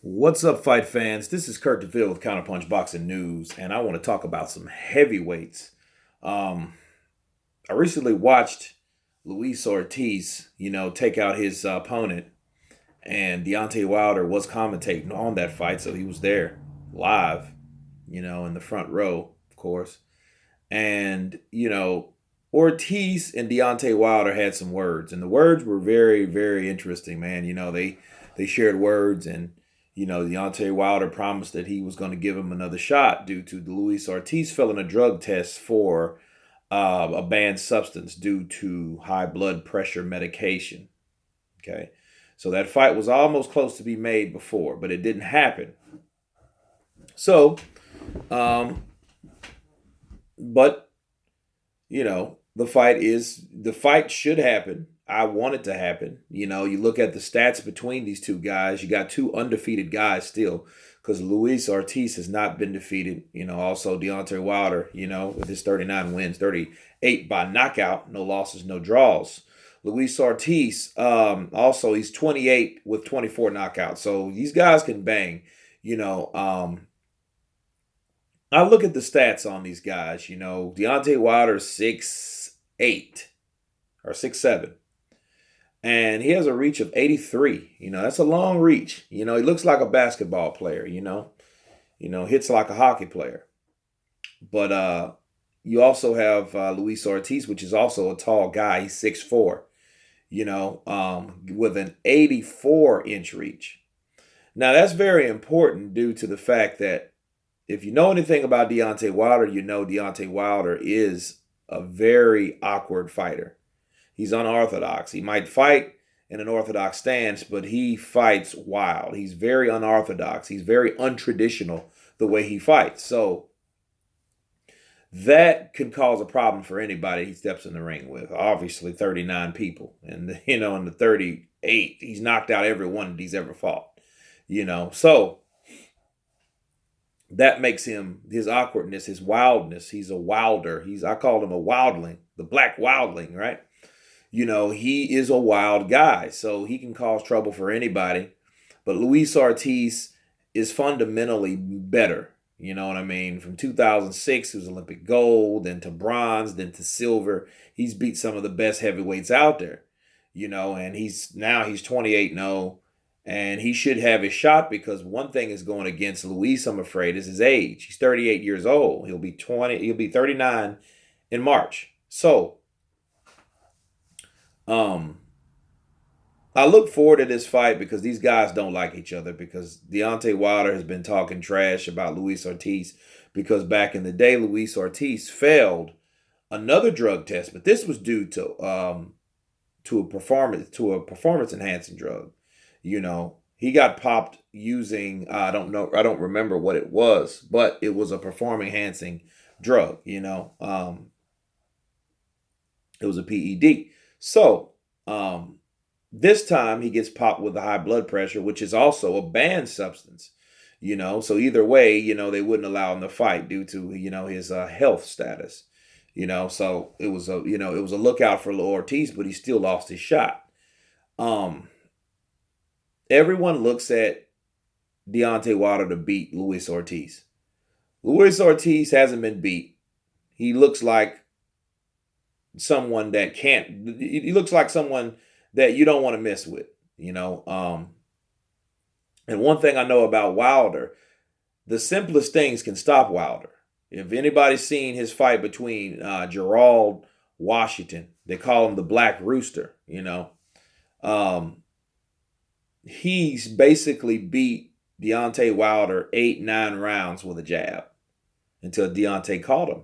What's up, fight fans? This is Kurt DeVille with Counterpunch Boxing News, and I want to talk about some heavyweights. Um, I recently watched Luis Ortiz, take out his opponent, and Deontay Wilder was commentating on that fight, so he was there live, in the front row, of course. And, Ortiz and Deontay Wilder had some words, and the words were very, very interesting, man. They shared words, and Deontay Wilder promised that he was going to give him another shot due to Luis Ortiz failing a drug test for a banned substance due to high blood pressure medication. Okay, so that fight was almost close to be made before, but it didn't happen. So, um, but the fight should happen. I want it to happen. You look at the stats between these two guys, you got two undefeated guys still, because Luis Ortiz has not been defeated. Also Deontay Wilder, with his 39 wins, 38 by knockout, no losses, no draws. Luis Ortiz, also he's 28 with 24 knockouts. So these guys can bang. You know, um, I look at the stats on these guys. Deontay Wilder 6'8" or 6'7", and he has a reach of 83. That's a long reach. He looks like a basketball player. Hits like a hockey player. But you also have Luis Ortiz, which is also a tall guy. He's 6'4", with an 84-inch reach. Now, that's very important due to the fact that if you know anything about Deontay Wilder, you know Deontay Wilder is a very awkward fighter. He's unorthodox. He might fight in an orthodox stance, but he fights wild. He's very unorthodox. He's very untraditional the way he fights. So that can cause a problem for anybody he steps in the ring with. Obviously, 39 people. And, in the 38, he's knocked out every one that he's ever fought. So that makes him, his awkwardness, his wildness. He's a wilder. I call him a wildling, the black wildling, right? He is a wild guy, so he can cause trouble for anybody. But Luis Ortiz is fundamentally better. You know what I mean? From 2006, he was Olympic gold, then to bronze, then to silver. He's beat some of the best heavyweights out there. And he's 28-0. And he should have his shot, because one thing is going against Luis, I'm afraid, is his age. He's 38 years old. He'll be 39 in March. So, I look forward to this fight because these guys don't like each other, because Deontay Wilder has been talking trash about Luis Ortiz, because back in the day, Luis Ortiz failed another drug test, but this was due to a performance enhancing drug. He got popped using, I don't remember what it was, but it was a performance enhancing drug. It was a PED. So, this time he gets popped with a high blood pressure, which is also a banned substance. So either way, they wouldn't allow him to fight due to, his health status. So it was a lookout for Ortiz, but he still lost his shot. Everyone looks at Deontay Wilder to beat Luis Ortiz. Luis Ortiz hasn't been beat. He looks like someone that can't. He looks like someone that you don't want to mess with. And one thing I know about Wilder, the simplest things can stop Wilder. If anybody's seen his fight between Gerald Washington, they call him the Black Rooster. Um, he's basically beat Deontay Wilder 8-9 rounds with a jab until Deontay caught him.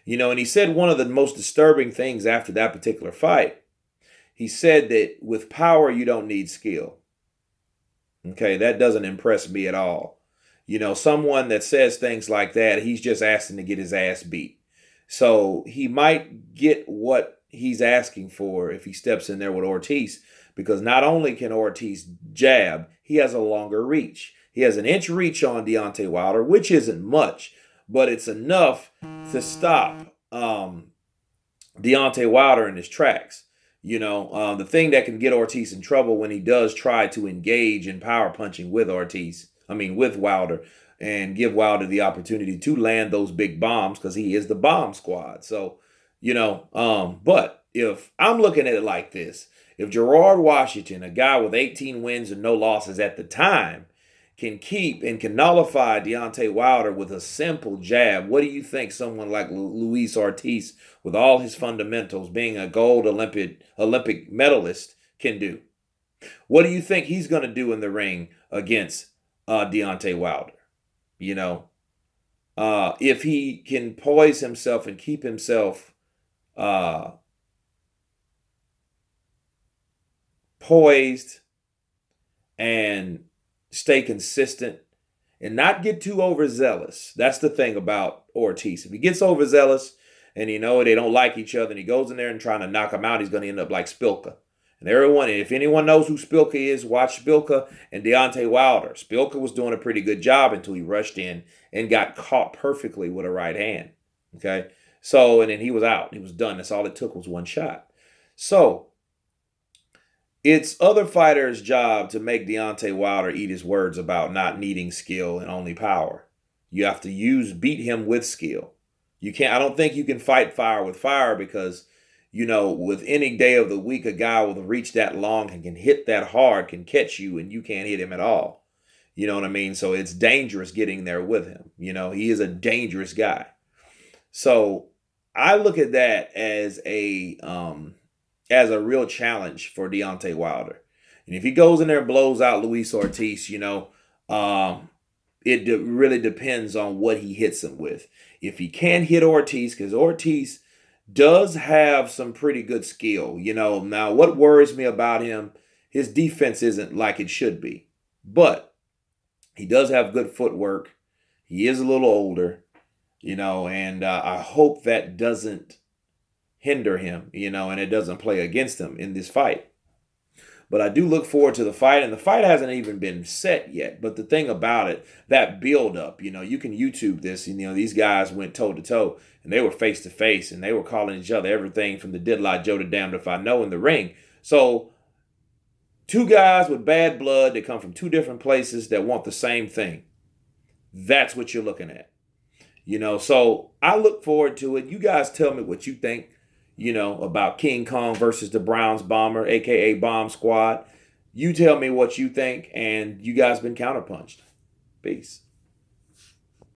And he said one of the most disturbing things after that particular fight. He said that with power, you don't need skill. Okay, that doesn't impress me at all. Someone that says things like that, he's just asking to get his ass beat. So he might get what he's asking for if he steps in there with Ortiz, because not only can Ortiz jab, he has a longer reach. He has an inch reach on Deontay Wilder, which isn't much, but it's enough to stop Deontay Wilder in his tracks. The thing that can get Ortiz in trouble when he does try to engage in power punching with with Wilder, and give Wilder the opportunity to land those big bombs because he is the bomb squad. So, but if I'm looking at it like this, if Gerard Washington, a guy with 18 wins and no losses at the time, can keep and can nullify Deontay Wilder with a simple jab, what do you think someone like Luis Ortiz, with all his fundamentals, being a gold Olympic medalist, can do? What do you think he's going to do in the ring against Deontay Wilder? If he can poise himself and keep himself poised and stay consistent and not get too overzealous. That's the thing about Ortiz. If he gets overzealous and they don't like each other and he goes in there and trying to knock him out, he's going to end up like Spilka. And if anyone knows who Spilka is, watch Spilka and Deontay Wilder. Spilka was doing a pretty good job until he rushed in and got caught perfectly with a right hand. Okay? So, and then he was out. He was done. That's all it took was one shot. So, it's other fighters' job to make Deontay Wilder eat his words about not needing skill and only power. You have to beat him with skill. I don't think you can fight fire with fire because, with any day of the week, a guy with a reach that long and can hit that hard can catch you and you can't hit him at all. You know what I mean? So it's dangerous getting there with him. He is a dangerous guy. So I look at that as a real challenge for Deontay Wilder. And if he goes in there and blows out Luis Ortiz, it really depends on what he hits him with. If he can hit Ortiz, because Ortiz does have some pretty good skill. Now what worries me about him, his defense isn't like it should be. But he does have good footwork. He is a little older, and I hope that doesn't hinder him, and it doesn't play against him in this fight. But I do look forward to the fight, and the fight hasn't even been set yet. But the thing about it, that build-up, you can YouTube this. These guys went toe-to-toe, and they were face-to-face, and they were calling each other everything from the Diddlot Joe to Damned If I Know in the ring. So, two guys with bad blood that come from two different places that want the same thing. That's what you're looking at. So I look forward to it. You guys tell me what you think. About King Kong versus the Browns Bomber, a.k.a. Bomb Squad. You tell me what you think, and you guys been counterpunched. Peace.